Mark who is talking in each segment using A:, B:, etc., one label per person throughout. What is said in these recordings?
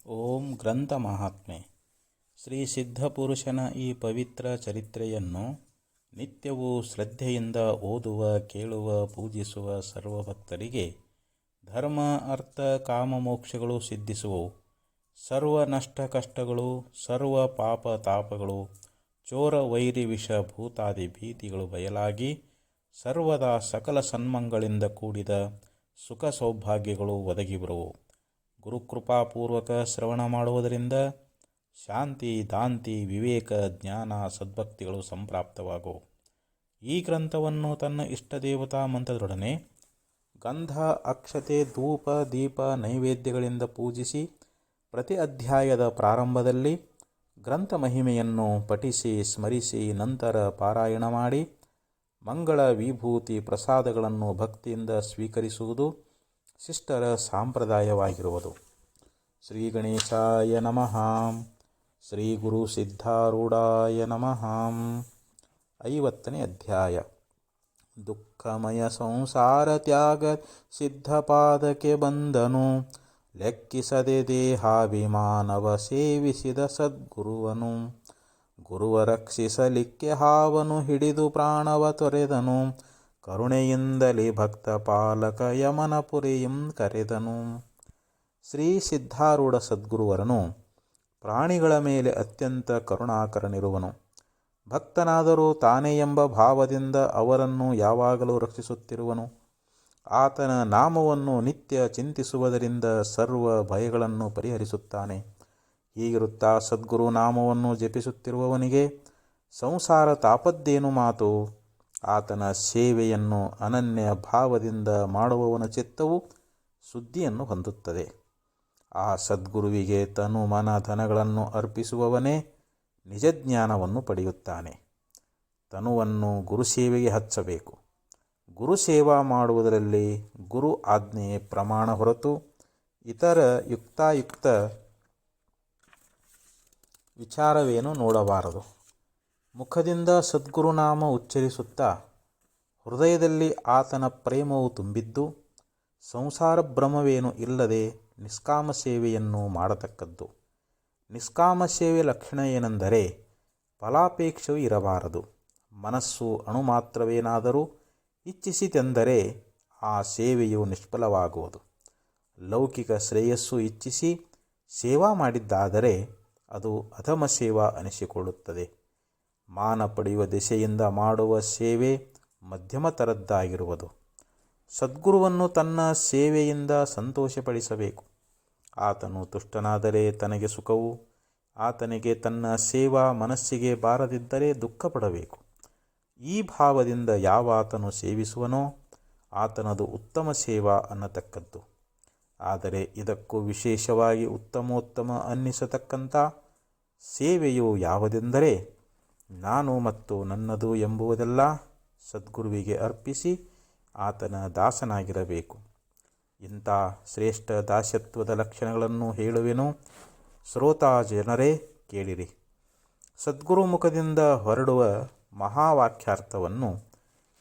A: ಓಂ ಗ್ರಂಥ ಮಹಾತ್ಮೆ. ಶ್ರೀ ಸಿದ್ಧಪುರುಷನ ಈ ಪವಿತ್ರ ಚರಿತ್ರೆಯನ್ನು ನಿತ್ಯವೂ ಶ್ರದ್ಧೆಯಿಂದ ಓದುವ, ಕೇಳುವ, ಪೂಜಿಸುವ ಸರ್ವಭಕ್ತರಿಗೆ ಧರ್ಮ, ಅರ್ಥ, ಕಾಮ, ಮೋಕ್ಷಗಳು ಸಿದ್ಧಿಸುವವು. ಸರ್ವ ನಷ್ಟ ಕಷ್ಟಗಳು, ಸರ್ವ ಪಾಪ ತಾಪಗಳು, ಚೋರ ವೈರಿ ವಿಷ ಭೂತಾದಿ ಭೀತಿಗಳು ಬಯಲಾಗಿ ಸರ್ವದಾ ಸಕಲ ಸನ್ಮಂಗಳಿಂದ ಕೂಡಿದ ಸುಖ ಸೌಭಾಗ್ಯಗಳು ಒದಗಿ ಬರುವವು. ಗುರುಕೃಪಾಪೂರ್ವಕ ಶ್ರವಣ ಮಾಡುವುದರಿಂದ ಶಾಂತಿ, ದಾಂತಿ, ವಿವೇಕ, ಜ್ಞಾನ, ಸದ್ಭಕ್ತಿಗಳು ಸಂಪ್ರಾಪ್ತವಾಗುವು. ಈ ಗ್ರಂಥವನ್ನು ತನ್ನ ಇಷ್ಟದೇವತಾ ಮಂತ್ರದೊಡನೆ ಗಂಧ, ಅಕ್ಷತೆ, ಧೂಪ, ದೀಪ, ನೈವೇದ್ಯಗಳಿಂದ ಪೂಜಿಸಿ ಪ್ರತಿ ಅಧ್ಯಾಯದ ಪ್ರಾರಂಭದಲ್ಲಿ ಗ್ರಂಥ ಮಹಿಮೆಯನ್ನು ಪಠಿಸಿ ಸ್ಮರಿಸಿ ನಂತರ ಪಾರಾಯಣ ಮಾಡಿ ಮಂಗಳ, ವಿಭೂತಿ, ಪ್ರಸಾದಗಳನ್ನು ಭಕ್ತಿಯಿಂದ ಸ್ವೀಕರಿಸುವುದು ಶಿಷ್ಟರ ಸಂಪ್ರದಾಯವಾಗಿರುವುದು. ಶ್ರೀ ಗಣೇಶಾಯ ನಮಃ. ಶ್ರೀ ಗುರು ಸಿದ್ಧಾರೂಢಾಯ ನಮಃ. 50ನೇ ಅಧ್ಯಾಯ. ದುಃಖಮಯ ಸಂಸಾರ ತ್ಯಾಗ ಸಿದ್ಧಪಾದಕ್ಕೆ ಬಂದನು, ಲೆಕ್ಕಿಸದೆ ದೇಹಾಭಿಮಾನವ ಸೇವಿಸಿದ ಸದ್ಗುರುವನು. ಗುರುವ ರಕ್ಷಿಸಲಿಕ್ಕೆ ಹಾವನು ಹಿಡಿದು ಪ್ರಾಣವ ತೊರೆದನು, ಕರುಣೆಯಿಂದಲೇ ಭಕ್ತ ಪಾಲಕ ಯಮನಪುರಿಯಂ ಕರೆದನು. ಶ್ರೀ ಸಿದ್ಧಾರೂಢ ಸದ್ಗುರುವರನು ಪ್ರಾಣಿಗಳ ಮೇಲೆ ಅತ್ಯಂತ ಕರುಣಾಕರನಿರುವನು. ಭಕ್ತನಾದರೂ ತಾನೇ ಎಂಬ ಭಾವದಿಂದ ಅವರನ್ನು ಯಾವಾಗಲೂ ರಕ್ಷಿಸುತ್ತಿರುವನು. ಆತನ ನಾಮವನ್ನು ನಿತ್ಯ ಚಿಂತಿಸುವುದರಿಂದ ಸರ್ವ ಭಯಗಳನ್ನು ಪರಿಹರಿಸುತ್ತಾನೆ. ಹೀಗಿರುತ್ತಾ ಸದ್ಗುರು ನಾಮವನ್ನು ಜಪಿಸುತ್ತಿರುವವನಿಗೆ ಸಂಸಾರ ತಾಪದ್ದೇನು ಮಾತು. ಆತನ ಸೇವೆಯನ್ನು ಅನನ್ಯ ಭಾವದಿಂದ ಮಾಡುವವನ ಚಿತ್ತವು ಶುದ್ಧಿಯನ್ನು ಹೊಂದುತ್ತದೆ. ಆ ಸದ್ಗುರುವಿಗೆ ತನು ಮನ ಧನಗಳನ್ನು ಅರ್ಪಿಸುವವನೇ ನಿಜಜ್ಞಾನವನ್ನು ಪಡೆಯುತ್ತಾನೆ. ತನುವನ್ನು ಗುರುಸೇವೆಗೆ ಹಚ್ಚಬೇಕು. ಗುರುಸೇವಾ ಮಾಡುವುದರಲ್ಲಿ ಗುರು ಆಜ್ಞೆ ಪ್ರಮಾಣ ಹೊರತು ಇತರ ಯುಕ್ತಾಯುಕ್ತ ವಿಚಾರವೇನು ನೋಡಬಾರದು. ಮುಖದಿಂದ ಸದ್ಗುರುನಾಮ ಉಚ್ಚರಿಸುತ್ತಾ ಹೃದಯದಲ್ಲಿ ಆತನ ಪ್ರೇಮವು ತುಂಬಿದ್ದು ಸಂಸಾರ ಭ್ರಮವೇನು ಇಲ್ಲದೆ ನಿಷ್ಕಾಮ ಸೇವೆಯನ್ನು ಮಾಡತಕ್ಕದ್ದು. ನಿಷ್ಕಾಮ ಸೇವೆ ಲಕ್ಷಣ ಏನೆಂದರೆ ಫಲಾಪೇಕ್ಷೆಯೂ ಇರಬಾರದು. ಮನಸ್ಸು ಅಣು ಮಾತ್ರವೇನಾದರೂ ಇಚ್ಛಿಸಿತೆಂದರೆ ಆ ಸೇವೆಯು ನಿಷ್ಫಲವಾಗುವುದು. ಲೌಕಿಕ ಶ್ರೇಯಸ್ಸು ಇಚ್ಛಿಸಿ ಸೇವಾ ಮಾಡಿದ್ದಾದರೆ ಅದು ಅಧಮ ಸೇವಾ ಅನಿಸಿಕೊಳ್ಳುತ್ತದೆ. ಮಾನ ಪಡೆಯುವ ದಿಶೆಯಿಂದ ಮಾಡುವ ಸೇವೆ ಮಧ್ಯಮ ಥರದ್ದಾಗಿರುವುದು. ಸದ್ಗುರುವನ್ನು ತನ್ನ ಸೇವೆಯಿಂದ ಸಂತೋಷಪಡಿಸಬೇಕು. ಆತನು ತುಷ್ಟನಾದರೆ ತನಗೆ ಸುಖವು, ಆತನಿಗೆ ತನ್ನ ಸೇವಾ ಮನಸ್ಸಿಗೆ ಬಾರದಿದ್ದರೆ ದುಃಖಪಡಬೇಕು. ಈ ಭಾವದಿಂದ ಯಾವ ಆತನು ಸೇವಿಸುವನೋ ಆತನದು ಉತ್ತಮ ಸೇವಾ ಅನ್ನತಕ್ಕದ್ದು. ಆದರೆ ಇದಕ್ಕೂ ವಿಶೇಷವಾಗಿ ಉತ್ತಮೋತ್ತಮ ಅನ್ನಿಸತಕ್ಕಂಥ ಸೇವೆಯು ಯಾವುದೆಂದರೆ ನಾನು ಮತ್ತು ನನ್ನದು ಎಂಬುವುದೆಲ್ಲ ಸದ್ಗುರುವಿಗೆ ಅರ್ಪಿಸಿ ಆತನ ದಾಸನಾಗಿರಬೇಕು. ಇಂಥ ಶ್ರೇಷ್ಠ ದಾಸ್ಯತ್ವದ ಲಕ್ಷಣಗಳನ್ನು ಹೇಳುವೆನು, ಶ್ರೋತಾ ಜನರೇ ಕೇಳಿರಿ. ಸದ್ಗುರು ಮುಖದಿಂದ ಹೊರಡುವ ಮಹಾವಾಕ್ಯಾರ್ಥವನ್ನು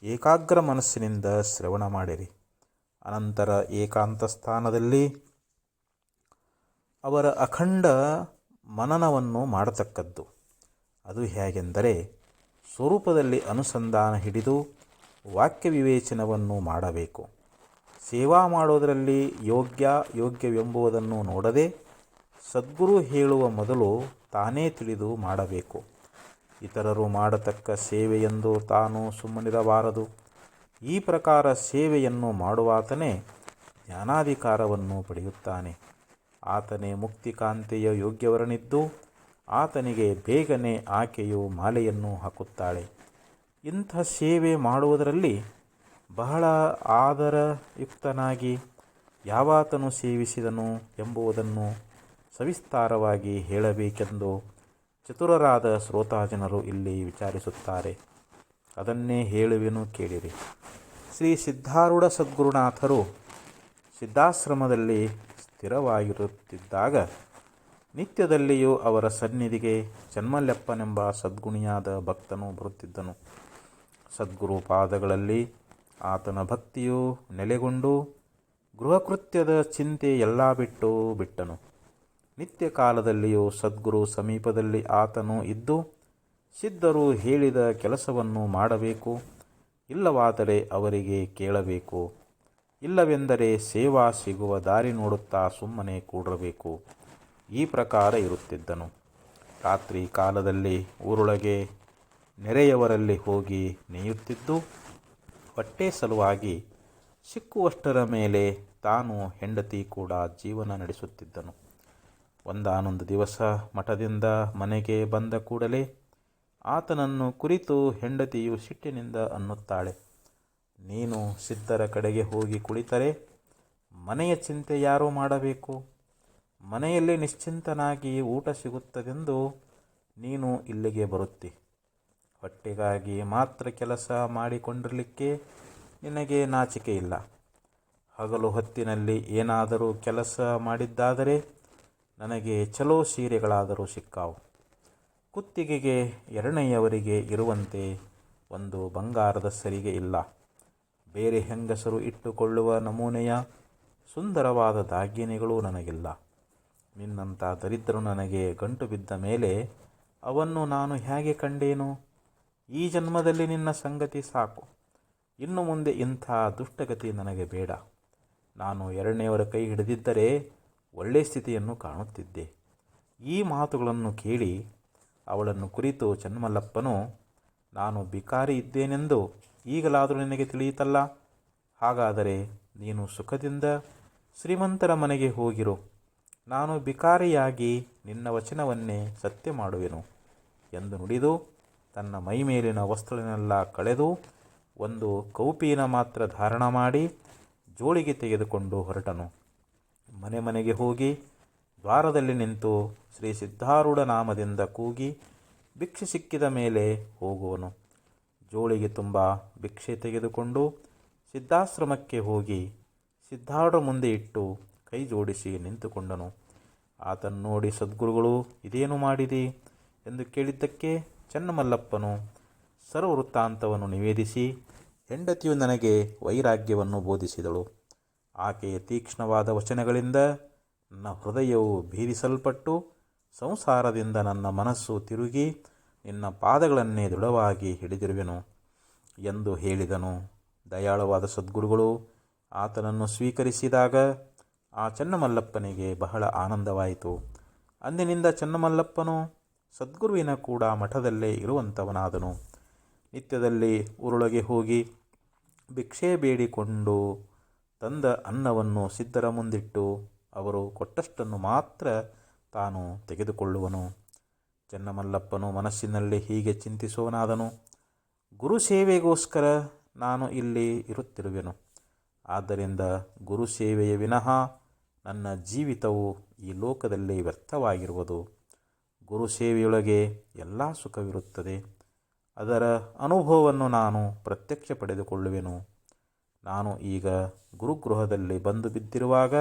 A: ಏಕಾಗ್ರ ಮನಸ್ಸಿನಿಂದ ಶ್ರವಣ ಮಾಡಿರಿ. ಅನಂತರ ಏಕಾಂತ ಸ್ಥಾನದಲ್ಲಿ ಅವರ ಅಖಂಡ ಮನನವನ್ನು ಮಾಡತಕ್ಕದ್ದು. ಅದು ಹೇಗೆಂದರೆ ಸ್ವರೂಪದಲ್ಲಿ ಅನುಸಂಧಾನ ಹಿಡಿದು ವಾಕ್ಯ ವಿವೇಚನವನ್ನು ಮಾಡಬೇಕು. ಸೇವಾ ಮಾಡುವುದರಲ್ಲಿ ಯೋಗ್ಯವೆಂಬುದನ್ನು ನೋಡದೆ ಸದ್ಗುರು ಹೇಳುವ ಮೊದಲು ತಾನೇ ತಿಳಿದು ಮಾಡಬೇಕು. ಇತರರು ಮಾಡತಕ್ಕ ಸೇವೆಯೆಂದು ತಾನು ಸುಮ್ಮನಿರಬಾರದು. ಈ ಪ್ರಕಾರ ಸೇವೆಯನ್ನು ಮಾಡುವಾತನೇ ಜ್ಞಾನಾಧಿಕಾರವನ್ನು ಪಡೆಯುತ್ತಾನೆ. ಆತನೇ ಮುಕ್ತಿಕಾಂತೆಯ ಯೋಗ್ಯವರನಿದ್ದು ಆತನಿಗೆ ಬೇಗನೆ ಆಕೆಯು ಮಾಲೆಯನ್ನು ಹಾಕುತ್ತಾಳೆ. ಇಂಥ ಸೇವೆ ಮಾಡುವುದರಲ್ಲಿ ಬಹಳ ಆದರಯುಕ್ತನಾಗಿ ಯಾವಾತನು ಸೇವಿಸಿದನು ಎಂಬುದನ್ನು ಸವಿಸ್ತಾರವಾಗಿ ಹೇಳಬೇಕೆಂದು ಚತುರರಾದ ಶ್ರೋತಾಜನರು ಇಲ್ಲಿ ವಿಚಾರಿಸುತ್ತಾರೆ. ಅದನ್ನೇ ಹೇಳುವೆನು, ಕೇಳಿರಿ. ಶ್ರೀ ಸಿದ್ಧಾರೂಢ ಸದ್ಗುರುನಾಥರು ಸಿದ್ಧಾಶ್ರಮದಲ್ಲಿ ಸ್ಥಿರವಾಗಿರುತ್ತಿದ್ದಾಗ ನಿತ್ಯದಲ್ಲಿಯೂ ಅವರ ಸನ್ನಿಧಿಗೆ ಜನ್ಮಲೆಪ್ಪನೆಂಬ ಸದ್ಗುಣಿಯಾದ ಭಕ್ತನು ಬರುತ್ತಿದ್ದನು. ಸದ್ಗುರು ಪಾದಗಳಲ್ಲಿ ಆತನ ಭಕ್ತಿಯು ನೆಲೆಗೊಂಡು ಗೃಹಕೃತ್ಯದ ಚಿಂತೆ ಎಲ್ಲ ಬಿಟ್ಟನು. ನಿತ್ಯ ಕಾಲದಲ್ಲಿಯೂ ಸದ್ಗುರು ಸಮೀಪದಲ್ಲಿ ಆತನು ಇದ್ದು ಸಿದ್ಧರು ಹೇಳಿದ ಕೆಲಸವನ್ನು ಮಾಡಬೇಕು. ಇಲ್ಲವಾದರೆ ಅವರಿಗೆ ಕೇಳಬೇಕು. ಇಲ್ಲವೆಂದರೆ ಸೇವಾ ಸಿಗುವ ದಾರಿ ನೋಡುತ್ತಾ ಸುಮ್ಮನೆ ಕೂಡಬೇಕು. ಈ ಪ್ರಕಾರ ಇರುತ್ತಿದ್ದನು. ರಾತ್ರಿ ಕಾಲದಲ್ಲಿ ಊರೊಳಗೆ ನೆರೆಯವರಲ್ಲಿ ಹೋಗಿ ನೇಯುತ್ತಿದ್ದು ಹೊಟ್ಟೆ ಸಲುವಾಗಿ ಸಿಕ್ಕುವಷ್ಟರ ಮೇಲೆ ತಾನು ಹೆಂಡತಿ ಕೂಡ ಜೀವನ ನಡೆಸುತ್ತಿದ್ದನು. ಒಂದಾನೊಂದು ದಿವಸ ಮಠದಿಂದ ಮನೆಗೆ ಬಂದ ಕೂಡಲೇ ಆತನನ್ನು ಕುರಿತು ಹೆಂಡತಿಯು ಸಿಟ್ಟಿನಿಂದ ಅನ್ನುತ್ತಾಳೆ, ನೀನು ಸಿದ್ಧರ ಕಡೆಗೆ ಹೋಗಿ ಕುಳಿತರೆ ಮನೆಯ ಚಿಂತೆ ಯಾರು ಮಾಡಬೇಕು? ಮನೆಯಲ್ಲಿ ನಿಶ್ಚಿಂತನಾಗಿ ಊಟ ಸಿಗುತ್ತದೆಂದು ನೀನು ಇಲ್ಲಿಗೆ ಬರುತ್ತಿ. ಹೊಟ್ಟೆಗಾಗಿ ಮಾತ್ರ ಕೆಲಸ ಮಾಡಿಕೊಂಡಿರಲಿಕ್ಕೆ ನಿನಗೆ ನಾಚಿಕೆ ಇಲ್ಲ. ಹಗಲು ಹೊತ್ತಿನಲ್ಲಿ ಏನಾದರೂ ಕೆಲಸ ಮಾಡಿದ್ದಾದರೆ ನನಗೆ ಚಲೋ ಸೀರೆಗಳಾದರೂ ಸಿಕ್ಕಾವು. ಕುತ್ತಿಗೆಗೆ ಎರಡನೆಯವರಿಗೆ ಇರುವಂತೆ ಒಂದು ಬಂಗಾರದ ಸರಿಗೆ ಇಲ್ಲ. ಬೇರೆ ಹೆಂಗಸರು ಇಟ್ಟುಕೊಳ್ಳುವ ನಮೂನೆಯ ಸುಂದರವಾದ ದಾಗಿನೆಗಳೂ ನನಗಿಲ್ಲ. ನಿನ್ನಂಥ ದರಿದ್ರನು ನನಗೆ ಗಂಟು ಬಿದ್ದ ಮೇಲೆ ಅವನ್ನು ನಾನು ಹೇಗೆ ಕಂಡೇನು? ಈ ಜನ್ಮದಲ್ಲಿ ನಿನ್ನ ಸಂಗತಿ ಸಾಕು. ಇನ್ನು ಮುಂದೆ ಇಂಥ ದುಷ್ಟಗತಿ ನನಗೆ ಬೇಡ. ನಾನು ಎರಡನೆಯವರ ಕೈ ಹಿಡಿದಿದ್ದರೆ ಒಳ್ಳೆಯ ಸ್ಥಿತಿಯನ್ನು ಕಾಣುತ್ತಿದ್ದೆ. ಈ ಮಾತುಗಳನ್ನು ಕೇಳಿ ಅವಳನ್ನು ಕುರಿತು ಚನ್ನಮಲ್ಲಪ್ಪನು, ನಾನು ಬಿಕಾರಿ ಇದ್ದೇನೆಂದು ಈಗಲಾದರೂ ನಿನಗೆ ತಿಳಿಯಿತಲ್ಲ. ಹಾಗಾದರೆ ನೀನು ಸುಖದಿಂದ ಶ್ರೀಮಂತರ ಮನೆಗೆ ಹೋಗಿರು. ನಾನು ಬಿಕಾರಿಯಾಗಿ ನಿನ್ನ ವಚನವನ್ನೇ ಸತ್ಯ ಮಾಡುವೆನು ಎಂದು ನುಡಿದು ತನ್ನ ಮೈಮೇಲಿನ ವಸ್ತ್ರನೆಲ್ಲ ಕಳೆದು ಒಂದು ಕೌಪೀನ ಮಾತ್ರ ಧಾರಣ ಮಾಡಿ ಜೋಳಿಗೆ ತೆಗೆದುಕೊಂಡು ಹೊರಟನು. ಮನೆ ಮನೆಗೆ ಹೋಗಿ ದ್ವಾರದಲ್ಲಿ ನಿಂತು ಶ್ರೀ ಸಿದ್ಧಾರೂಢ ನಾಮದಿಂದ ಕೂಗಿ ಭಿಕ್ಷೆ ಸಿಕ್ಕಿದ ಮೇಲೆ ಹೋಗುವನು. ಜೋಳಿಗೆ ತುಂಬ ಭಿಕ್ಷೆ ತೆಗೆದುಕೊಂಡು ಸಿದ್ಧಾಶ್ರಮಕ್ಕೆ ಹೋಗಿ ಸಿದ್ಧಾರೂಢ ಮುಂದೆ ಇಟ್ಟು ಕೈ ಜೋಡಿಸಿ ನಿಂತುಕೊಂಡನು. ಆತನ್ನು ನೋಡಿ ಸದ್ಗುರುಗಳು, ಇದೇನು ಮಾಡಿದಿ ಎಂದು ಕೇಳಿದ್ದಕ್ಕೆ ಚನ್ನಮಲ್ಲಪ್ಪನು ಸರ್ವವೃತ್ತಾಂತವನ್ನು ನಿವೇದಿಸಿ, ಹೆಂಡತಿಯು ನನಗೆ ವೈರಾಗ್ಯವನ್ನು ಬೋಧಿಸಿದಳು. ಆಕೆಯ ತೀಕ್ಷ್ಣವಾದ ವಚನಗಳಿಂದ ನನ್ನ ಹೃದಯವು ಭೇದಿಸಲ್ಪಟ್ಟು ಸಂಸಾರದಿಂದ ನನ್ನ ಮನಸ್ಸು ತಿರುಗಿ ನಿನ್ನ ಪಾದಗಳನ್ನೇ ದೃಢವಾಗಿ ಹಿಡಿದಿರುವೆನು ಎಂದು ಹೇಳಿದನು. ದಯಾಳವಾದ ಸದ್ಗುರುಗಳು ಆತನನ್ನು ಸ್ವೀಕರಿಸಿದಾಗ ಆ ಚನ್ನಮಲ್ಲಪ್ಪನಿಗೆ ಬಹಳ ಆನಂದವಾಯಿತು. ಅಂದಿನಿಂದ ಚನ್ನಮಲ್ಲಪ್ಪನು ಸದ್ಗುರುವಿನ ಕೂಡ ಮಠದಲ್ಲೇ ಇರುವಂಥವನಾದನು. ನಿತ್ಯದಲ್ಲಿ ಊರೊಳಗೆ ಹೋಗಿ ಭಿಕ್ಷೆ ಬೇಡಿಕೊಂಡು ತಂದ ಅನ್ನವನ್ನು ಸಿದ್ಧರ ಮುಂದಿಟ್ಟು ಅವರು ಕೊಟ್ಟಷ್ಟನ್ನು ಮಾತ್ರ ತಾನು ತೆಗೆದುಕೊಳ್ಳುವನು. ಚನ್ನಮಲ್ಲಪ್ಪನು ಮನಸ್ಸಿನಲ್ಲಿ ಹೀಗೆ ಚಿಂತಿಸುವನಾದನು, ಗುರು ಸೇವೆಗೋಸ್ಕರ ನಾನು ಇಲ್ಲಿ ಇರುತ್ತಿರುವೆನು. ಆದ್ದರಿಂದ ಗುರು ಸೇವೆಯ ವಿನಃ ನನ್ನ ಜೀವಿತವು ಈ ಲೋಕದಲ್ಲಿ ವ್ಯರ್ಥವಾಗಿರುವುದು. ಗುರು ಸೇವೆಯೊಳಗೆ ಎಲ್ಲ ಸುಖವಿರುತ್ತದೆ. ಅದರ ಅನುಭವವನ್ನು ನಾನು ಪ್ರತ್ಯಕ್ಷ ಪಡೆದುಕೊಳ್ಳುವೆನು. ನಾನು ಈಗ ಗುರುಗೃಹದಲ್ಲಿ ಬಂದು ಬಿದ್ದಿರುವಾಗ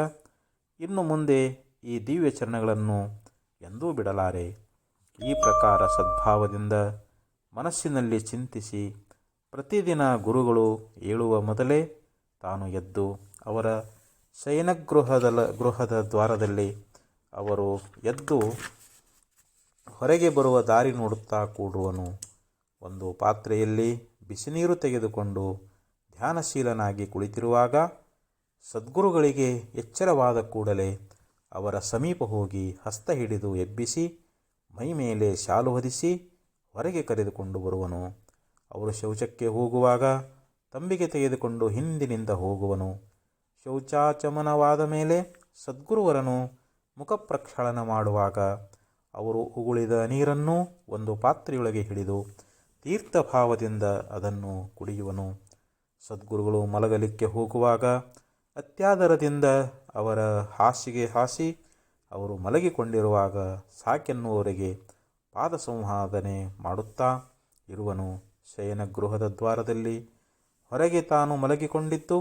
A: ಇನ್ನು ಮುಂದೆ ಈ ದಿವ್ಯ ಚರಣಗಳನ್ನು ಎಂದೂ ಬಿಡಲಾರೆ. ಈ ಪ್ರಕಾರ ಸದ್ಭಾವದಿಂದ ಮನಸ್ಸಿನಲ್ಲಿ ಚಿಂತಿಸಿ ಪ್ರತಿದಿನ ಗುರುಗಳು ಏಳುವ ಮೊದಲೇ ತಾನು ಎದ್ದು ಅವರ ಶಯನಗೃಹದ ದ್ವಾರದಲ್ಲಿ ಅವರು ಎದ್ದು ಹೊರಗೆ ಬರುವ ದಾರಿ ನೋಡುತ್ತಾ ಕೂಡುವನು. ಒಂದು ಪಾತ್ರೆಯಲ್ಲಿ ಬಿಸಿನೀರು ತೆಗೆದುಕೊಂಡು ಧ್ಯಾನಶೀಲನಾಗಿ ಕುಳಿತಿರುವಾಗ ಸದ್ಗುರುಗಳಿಗೆ ಎಚ್ಚರವಾದ ಕೂಡಲೇ ಅವರ ಸಮೀಪ ಹೋಗಿ ಹಸ್ತ ಹಿಡಿದು ಎಬ್ಬಿಸಿ ಮೈಮೇಲೆ ಶಾಲು ಹೊದಿಸಿ ಹೊರಗೆ ಕರೆದುಕೊಂಡು ಬರುವನು. ಅವರು ಶೌಚಕ್ಕೆ ಹೋಗುವಾಗ ತಂಬಿಗೆ ತೆಗೆದುಕೊಂಡು ಹಿಂದಿನಿಂದ ಹೋಗುವನು. ಶೌಚಾಚಮನವಾದ ಮೇಲೆ ಸದ್ಗುರುವರನು ಮುಖ ಪ್ರಕ್ಷಾಳನ ಮಾಡುವಾಗ ಅವರು ಉಗುಳಿದ ನೀರನ್ನು ಒಂದು ಪಾತ್ರೆಯೊಳಗೆ ಹಿಡಿದು ತೀರ್ಥಭಾವದಿಂದ ಅದನ್ನು ಕುಡಿಯುವನು. ಸದ್ಗುರುಗಳು ಮಲಗಲಿಕ್ಕೆ ಹೋಗುವಾಗ ಅತ್ಯಾದರದಿಂದ ಅವರ ಹಾಸಿಗೆ ಹಾಸಿ ಅವರು ಮಲಗಿಕೊಂಡಿರುವಾಗ ಸಾಕೆನ್ನುವವರೆಗೆ ಪಾದ ಸಂವಾದನೆ ಮಾಡುತ್ತಾ ಇರುವನು. ಶಯನಗೃಹದ ದ್ವಾರದಲ್ಲಿ ಹೊರಗೆ ತಾನು ಮಲಗಿಕೊಂಡಿದ್ದು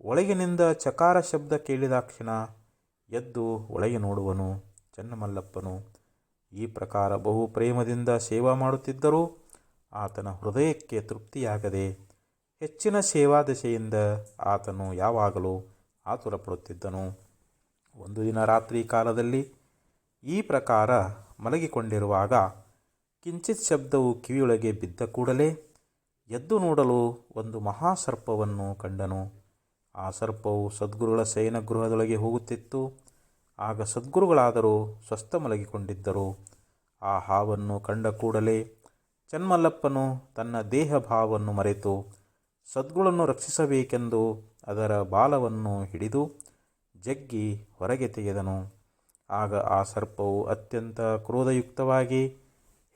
A: ಒಳಗಿನಿಂದ ಚಕಾರ ಶಬ್ದ ಕೇಳಿದಾಕ್ಷಣ ಎದ್ದು ಒಳಗೆ ನೋಡುವನು. ಚನ್ನಮಲ್ಲಪ್ಪನು ಈ ಪ್ರಕಾರ ಬಹು ಪ್ರೇಮದಿಂದ ಸೇವಾ ಮಾಡುತ್ತಿದ್ದರೂ ಆತನ ಹೃದಯಕ್ಕೆ ತೃಪ್ತಿಯಾಗದೆ ಹೆಚ್ಚಿನ ಸೇವಾದಶೆಯಿಂದ ಆತನು ಯಾವಾಗಲೂ ಆತುರಪಡುತ್ತಿದ್ದನು. ಒಂದು ದಿನ ರಾತ್ರಿ ಕಾಲದಲ್ಲಿ ಈ ಪ್ರಕಾರ ಮಲಗಿಕೊಂಡಿರುವಾಗ ಕಿಂಚಿತ್ ಶಬ್ದವು ಕಿವಿಯೊಳಗೆ ಬಿದ್ದ ಕೂಡಲೇ ಎದ್ದು ನೋಡಲು ಒಂದು ಮಹಾಸರ್ಪವನ್ನು ಕಂಡನು. ಆ ಸರ್ಪವು ಸದ್ಗುರುಗಳ ಶಯನಗೃಹದೊಳಗೆ ಹೋಗುತ್ತಿತ್ತು. ಆಗ ಸದ್ಗುರುಗಳಾದರೂ ಸ್ವಸ್ಥ ಮಲಗಿಕೊಂಡಿದ್ದರು. ಆ ಹಾವನ್ನು ಕಂಡ ಕೂಡಲೇ ಚನ್ಮಲ್ಲಪ್ಪನು ತನ್ನ ದೇಹ ಭಾವವನ್ನು ಮರೆತು ಸದ್ಗುರುಗಳನ್ನು ರಕ್ಷಿಸಬೇಕೆಂದು ಅದರ ಬಾಲವನ್ನು ಹಿಡಿದು ಜಗ್ಗಿ ಹೊರಗೆ ತೆಗೆದನು. ಆಗ ಆ ಸರ್ಪವು ಅತ್ಯಂತ ಕ್ರೋಧಯುಕ್ತವಾಗಿ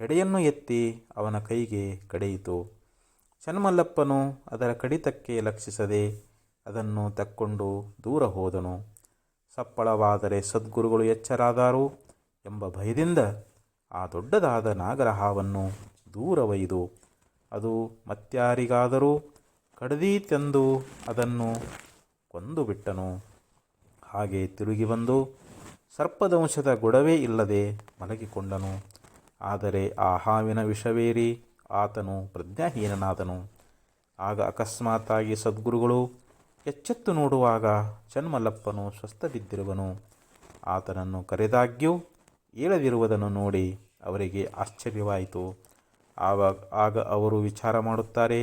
A: ಹೆಡೆಯನ್ನು ಎತ್ತಿ ಅವನ ಕೈಗೆ ಕಡಿಯಿತು. ಚನ್ಮಲ್ಲಪ್ಪನು ಅದರ ಕಡಿತಕ್ಕೆ ಲಕ್ಷಿಸದೆ ಅದನ್ನು ತಕ್ಕೊಂಡು ದೂರ ಹೋದನು. ಸಪ್ಪಳವಾದರೆ ಸದ್ಗುರುಗಳು ಎಚ್ಚರಾದಾರು ಎಂಬ ಭಯದಿಂದ ಆ ದೊಡ್ಡದಾದ ನಾಗರಹಾವನ್ನು ದೂರ ಒಯ್ದು ಅದು ಮತ್ಯಾರಿಗಾದರೂ ಕಡಿದೀತೆಂದು ಅದನ್ನು ಕೊಂದು ಬಿಟ್ಟನು. ಹಾಗೆ ತಿರುಗಿ ಬಂದು ಸರ್ಪದಂಶದ ಗೊಡವೇ ಇಲ್ಲದೆ ಮಲಗಿಕೊಂಡನು. ಆದರೆ ಆ ಹಾವಿನ ವಿಷವೇರಿ ಆತನು ಪ್ರಜ್ಞಾಹೀನನಾದನು. ಆಗ ಅಕಸ್ಮಾತ್ತಾಗಿ ಸದ್ಗುರುಗಳು ಎಚ್ಚೆತ್ತು ನೋಡುವಾಗ ಚನ್ಮಲ್ಲಪ್ಪನು ಸ್ವಸ್ಥ ಬಿದ್ದಿರುವನು. ಆತನನ್ನು ಕರೆದಾಗ್ಯೂ ಏಳದಿರುವುದನ್ನು ನೋಡಿ ಅವರಿಗೆ ಆಶ್ಚರ್ಯವಾಯಿತು. ಆಗ ಅವರು ವಿಚಾರ ಮಾಡುತ್ತಾರೆ,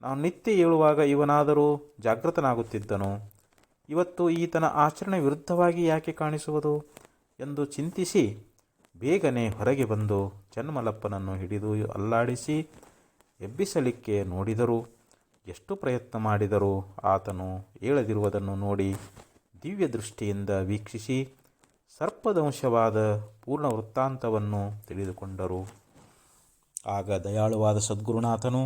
A: ನಾವು ನಿತ್ಯ ಏಳುವಾಗ ಇವನಾದರೂ ಜಾಗೃತನಾಗುತ್ತಿದ್ದನು, ಇವತ್ತು ಈತನ ಆಚರಣೆ ವಿರುದ್ಧವಾಗಿ ಯಾಕೆ ಕಾಣಿಸುವುದು ಎಂದು ಚಿಂತಿಸಿ ಬೇಗನೆ ಹೊರಗೆ ಬಂದು ಚನ್ಮಲ್ಲಪ್ಪನನ್ನು ಹಿಡಿದು ಅಲ್ಲಾಡಿಸಿ ಎಬ್ಬಿಸಲಿಕ್ಕೆ ನೋಡಿದರು. ಎಷ್ಟು ಪ್ರಯತ್ನ ಮಾಡಿದರೂ ಆತನು ಏಳದಿರುವುದನ್ನು ನೋಡಿ ದಿವ್ಯ ದೃಷ್ಟಿಯಿಂದ ವೀಕ್ಷಿಸಿ ಸರ್ಪದಂಶವಾದ ಪೂರ್ಣ ವೃತ್ತಾಂತವನ್ನು ತಿಳಿದುಕೊಂಡರು. ಆಗ ದಯಾಳುವಾದ ಸದ್ಗುರುನಾಥನು,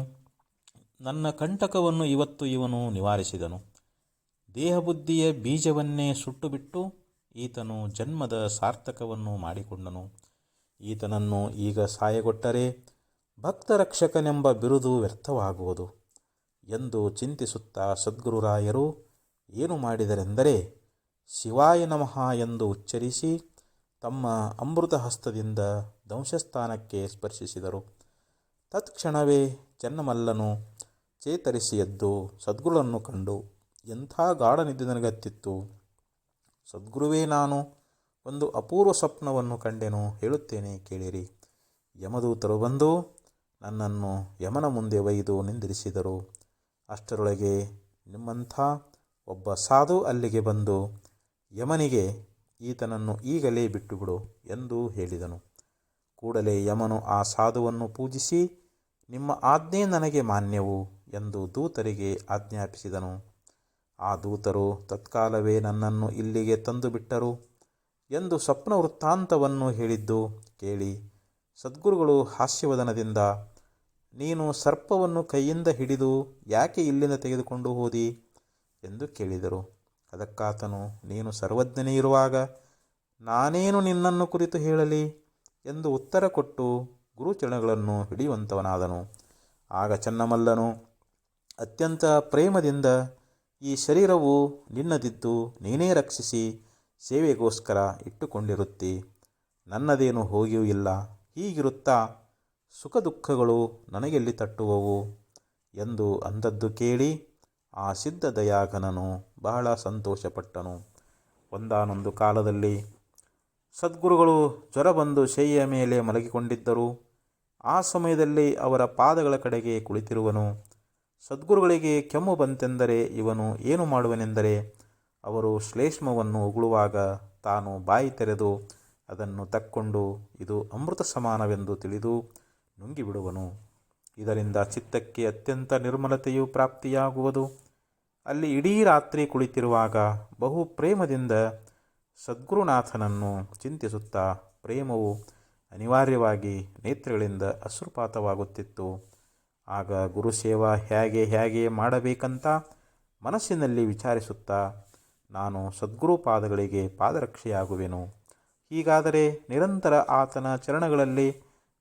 A: ನನ್ನ ಕಂಟಕವನ್ನು ಇವತ್ತು ಇವನು ನಿವಾರಿಸಿದನು. ದೇಹಬುದ್ಧಿಯ ಬೀಜವನ್ನೇ ಸುಟ್ಟುಬಿಟ್ಟು ಈತನು ಜನ್ಮದ ಸಾರ್ಥಕವನ್ನು ಮಾಡಿಕೊಂಡನು. ಈತನನ್ನು ಈಗ ಸಾಯಗೊಟ್ಟರೆ ಭಕ್ತರಕ್ಷಕನೆಂಬ ಬಿರುದು ವ್ಯರ್ಥವಾಗುವುದು ಎಂದು ಚಿಂತಿಸುತ್ತಾ ಸದ್ಗುರುರಾಯರು ಏನು ಮಾಡಿದರೆಂದರೆ ಶಿವಾಯ ನಮಃ ಎಂದು ಉಚ್ಚರಿಸಿ ತಮ್ಮ ಅಮೃತ ಹಸ್ತದಿಂದ ದಂಶಸ್ಥಾನಕ್ಕೆ ಸ್ಪರ್ಶಿಸಿದರು. ತತ್ಕ್ಷಣವೇ ಚನ್ನಮಲ್ಲನು ಚೇತರಿಸಿ ಎದ್ದು ಸದ್ಗುರುಗಳನ್ನು ಕಂಡು, ಎಂಥ ಗಾಢ ನಿದ್ದೆ ನನಗತ್ತಿತ್ತು. ಸದ್ಗುರುವೇ, ನಾನು ಒಂದು ಅಪೂರ್ವ ಸ್ವಪ್ನವನ್ನು ಕಂಡೆನು, ಹೇಳುತ್ತೇನೆ ಕೇಳಿರಿ. ಯಮದೂತರು ಬಂದು ನನ್ನನ್ನು ಯಮನ ಮುಂದೆ ಒಯ್ದು ನಿಂದಿರಿಸಿದರು. ಅಷ್ಟರೊಳಗೆ ನಿಮ್ಮಂಥ ಒಬ್ಬ ಸಾಧು ಅಲ್ಲಿಗೆ ಬಂದು ಯಮನಿಗೆ ಈತನನ್ನು ಈಗಲೇ ಬಿಟ್ಟುಬಿಡು ಎಂದು ಹೇಳಿದನು. ಕೂಡಲೇ ಯಮನು ಆ ಸಾಧುವನ್ನು ಪೂಜಿಸಿ, ನಿಮ್ಮ ಆಜ್ಞೆ ನನಗೆ ಮಾನ್ಯವು ಎಂದು ದೂತರಿಗೆ ಆಜ್ಞಾಪಿಸಿದನು. ಆ ದೂತರು ತತ್ಕಾಲವೇ ನನ್ನನ್ನು ಇಲ್ಲಿಗೆ ತಂದು ಬಿಟ್ಟರು ಎಂದು ಸ್ವಪ್ನ ವೃತ್ತಾಂತವನ್ನು ಹೇಳಿದ್ದು ಕೇಳಿ ಸದ್ಗುರುಗಳು ಹಾಸ್ಯವದನದಿಂದ, ನೀನು ಸರ್ಪವನ್ನು ಕೈಯಿಂದ ಹಿಡಿದು ಯಾಕೆ ಇಲ್ಲಿಂದ ತೆಗೆದುಕೊಂಡು ಹೋದಿ ಎಂದು ಕೇಳಿದರು. ಅದಕ್ಕಾತನು, ನೀನು ಸರ್ವಜ್ಞನೇ ಇರುವಾಗ ನಾನೇನು ನಿನ್ನನ್ನು ಕುರಿತು ಹೇಳಲಿ ಎಂದು ಉತ್ತರ ಕೊಟ್ಟು ಗುರುಚರಣಗಳನ್ನು ಹಿಡಿಯುವಂತವನಾದನು. ಆಗ ಚನ್ನಮಲ್ಲನು ಅತ್ಯಂತ ಪ್ರೇಮದಿಂದ, ಈ ಶರೀರವು ನಿನ್ನದಿದ್ದು ನೀನೇ ರಕ್ಷಿಸಿ ಸೇವೆಗೋಸ್ಕರ ಇಟ್ಟುಕೊಂಡಿರುತ್ತಿ, ನನ್ನದೇನು ಹೋಗಿಯೂ ಇಲ್ಲ. ಹೀಗಿರುತ್ತಾ ಸುಖ ದುಃಖಗಳು ನನಗೆಲ್ಲಿ ತಟ್ಟುವವು ಎಂದು ಅಂದದ್ದು ಕೇಳಿ ಆ ಸಿದ್ಧ ದಯಾಘನನು ಬಹಳ ಸಂತೋಷಪಟ್ಟನು. ಒಂದಾನೊಂದು ಕಾಲದಲ್ಲಿ ಸದ್ಗುರುಗಳು ಜ್ವರ ಬಂದು ಶಯ್ಯ ಮೇಲೆ ಮಲಗಿಕೊಂಡಿದ್ದರು. ಆ ಸಮಯದಲ್ಲಿ ಅವರ ಪಾದಗಳ ಕಡೆಗೆ ಕುಳಿತಿರುವನು. ಸದ್ಗುರುಗಳಿಗೆ ಕೆಮ್ಮು ಬಂತೆಂದರೆ ಇವನು ಏನು ಮಾಡುವನೆಂದರೆ, ಅವರು ಶ್ಲೇಷ್ಮವನ್ನು ಉಗುಳುವಾಗ ತಾನು ಬಾಯಿ ತೆರೆದು ಅದನ್ನು ತಕ್ಕೊಂಡು ಇದು ಅಮೃತ ಸಮಾನವೆಂದು ತಿಳಿದು ನುಂಗಿಬಿಡುವನು. ಇದರಿಂದ ಚಿತ್ತಕ್ಕೆ ಅತ್ಯಂತ ನಿರ್ಮಲತೆಯು ಪ್ರಾಪ್ತಿಯಾಗುವುದು. ಅಲ್ಲಿ ಇಡೀ ರಾತ್ರಿ ಕುಳಿತಿರುವಾಗ ಬಹು ಪ್ರೇಮದಿಂದ ಸದ್ಗುರುನಾಥನನ್ನು ಚಿಂತಿಸುತ್ತಾ ಪ್ರೇಮವು ಅನಿವಾರ್ಯವಾಗಿ ನೇತ್ರಗಳಿಂದ ಅಶ್ರುಪಾತವಾಗುತ್ತಿತ್ತು. ಆಗ ಗುರುಸೇವಾ ಹೇಗೆ ಮಾಡಬೇಕಂತ ಮನಸ್ಸಿನಲ್ಲಿ ವಿಚಾರಿಸುತ್ತಾ, ನಾನು ಸದ್ಗುರು ಪಾದಗಳಿಗೆ ಪಾದರಕ್ಷೆಯಾಗುವೆನು. ಹೀಗಾದರೆ ನಿರಂತರ ಆತನ ಚರಣಗಳಲ್ಲಿ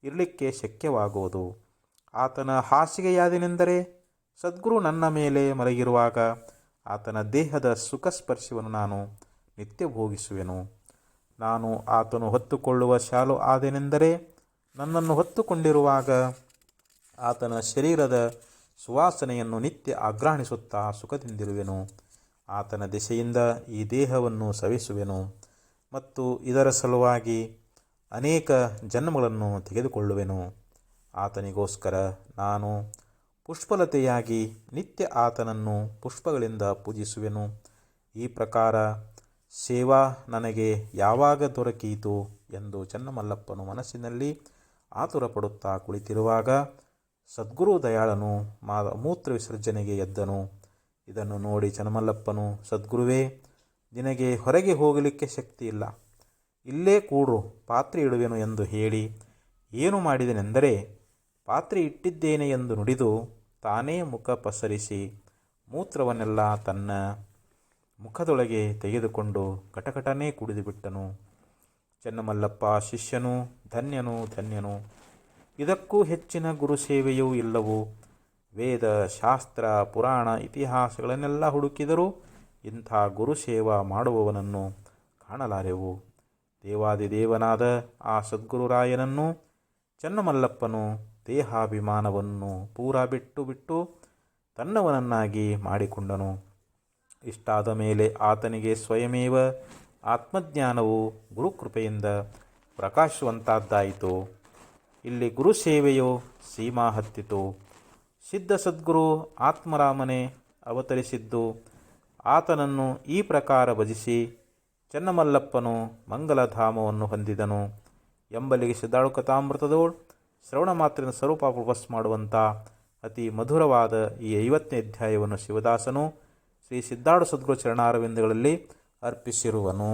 A: ಇರಲಿಕ್ಕೆ ಶಕ್ಯವಾಗುವುದು. ಆತನ ಹಾಸಿಗೆಯಾದೆನೆಂದರೆ ಸದ್ಗುರು ನನ್ನ ಮೇಲೆ ಮಲಗಿರುವಾಗ ಆತನ ದೇಹದ ಸುಖ ಸ್ಪರ್ಶವನ್ನು ನಾನು ನಿತ್ಯ ಭೋಗಿಸುವೆನು. ನಾನು ಆತನು ಹೊತ್ತುಕೊಳ್ಳುವ ಶಾಲು ಆದೆನೆಂದರೆ ನನ್ನನ್ನು ಹೊತ್ತುಕೊಂಡಿರುವಾಗ ಆತನ ಶರೀರದ ಸುವಾಸನೆಯನ್ನು ನಿತ್ಯ ಆಘ್ರಾಣಿಸುತ್ತಾ ಸುಖದಿಂದಿರುವೆನು. ಆತನ ದೆಸೆಯಿಂದ ಈ ದೇಹವನ್ನು ಸವಿಸುವೆನು ಮತ್ತು ಇದರ ಸಲುವಾಗಿ ಅನೇಕ ಜನ್ಮಗಳನ್ನು ತೆಗೆದುಕೊಳ್ಳುವೆನು. ಆತನಿಗೋಸ್ಕರ ನಾನು ಪುಷ್ಪಲತೆಯಾಗಿ ನಿತ್ಯ ಆತನನ್ನು ಪುಷ್ಪಗಳಿಂದ ಪೂಜಿಸುವೆನು. ಈ ಪ್ರಕಾರ ಸೇವಾ ನನಗೆ ಯಾವಾಗ ದೊರಕೀತು ಎಂದು ಚನ್ನಮಲ್ಲಪ್ಪನು ಮನಸ್ಸಿನಲ್ಲಿ ಆತುರಪಡುತ್ತಾ ಕುಳಿತಿರುವಾಗ ಸದ್ಗುರು ದಯಾಳನು ಮೂತ್ರ ವಿಸರ್ಜನೆಗೆ ಎದ್ದನು. ಇದನ್ನು ನೋಡಿ ಚನ್ನಮಲ್ಲಪ್ಪನು, ಸದ್ಗುರುವೇ, ನಿನಗೆ ಹೊರಗೆ ಹೋಗಲಿಕ್ಕೆ ಶಕ್ತಿ ಇಲ್ಲ, ಇಲ್ಲೇ ಕೂಡ್ರು, ಪಾತ್ರೆ ಇಡುವೆನು ಎಂದು ಹೇಳಿ ಏನು ಮಾಡಿದನೆಂದರೆ, ಪಾತ್ರೆ ಇಟ್ಟಿದ್ದೇನೆ ಎಂದು ನುಡಿದು ತಾನೇ ಮುಖ ಪಸರಿಸಿ ಮೂತ್ರವನ್ನೆಲ್ಲ ತನ್ನ ಮುಖದೊಳಗೆ ತೆಗೆದುಕೊಂಡು ಕಟಕಟನೆ ಕುಡಿದುಬಿಟ್ಟನು. ಚನ್ನಮಲ್ಲಪ್ಪ ಶಿಷ್ಯನು ಧನ್ಯನು ಧನ್ಯನು. ಇದಕ್ಕೂ ಹೆಚ್ಚಿನ ಗುರುಸೇವೆಯೂ ಇಲ್ಲವು. ವೇದ ಶಾಸ್ತ್ರ ಪುರಾಣ ಇತಿಹಾಸಗಳನ್ನೆಲ್ಲ ಹುಡುಕಿದರೂ ಇಂಥ ಗುರುಸೇವಾ ಮಾಡುವವನನ್ನು ಕಾಣಲಾರೆವು. ದೇವಾದಿದೇವನಾದ ಆ ಸದ್ಗುರುರಾಯನನ್ನು ಚನ್ನಮಲ್ಲಪ್ಪನು ದೇಹಾಭಿಮಾನವನ್ನು ಪೂರಾ ಬಿಟ್ಟು ತನ್ನವನನ್ನಾಗಿ ಮಾಡಿಕೊಂಡನು. ಇಷ್ಟಾದ ಮೇಲೆ ಆತನಿಗೆ ಸ್ವಯಮೇವ ಆತ್ಮಜ್ಞಾನವು ಗುರುಕೃಪೆಯಿಂದ ಪ್ರಕಾಶಿಸುವಂತಾದ್ದಾಯಿತು. ಇಲ್ಲಿ ಗುರುಸೇವೆಯು ಸೀಮಾ ಹತ್ತಿತು. ಸಿದ್ಧ ಸದ್ಗುರು ಆತ್ಮರಾಮನೇ ಅವತರಿಸಿದ್ದು ಆತನನ್ನು ಈ ಪ್ರಕಾರ ಭಜಿಸಿ ಚನ್ನಮಲ್ಲಪ್ಪನು ಮಂಗಲಧಾಮವನ್ನು ಹೊಂದಿದನು ಎಂಬಲ್ಲಿಗೆ ಸಿದ್ಧಾಳು ಕಥಾಮೃತದೋಳು ಶ್ರವಣ ಮಾತ್ರದ ಸ್ವರೂಪ ಪ್ರವಸ್ ಮಾಡುವಂಥ ಅತಿ ಮಧುರವಾದ ಈ 50ನೇ ಅಧ್ಯಾಯವನ್ನು ಶಿವದಾಸನು ಶ್ರೀ ಸಿದ್ಧಾಳು ಸದ್ಗುರು ಚರಣಾರವಿಂದಗಳಲ್ಲಿ ಅರ್ಪಿಸಿರುವನು.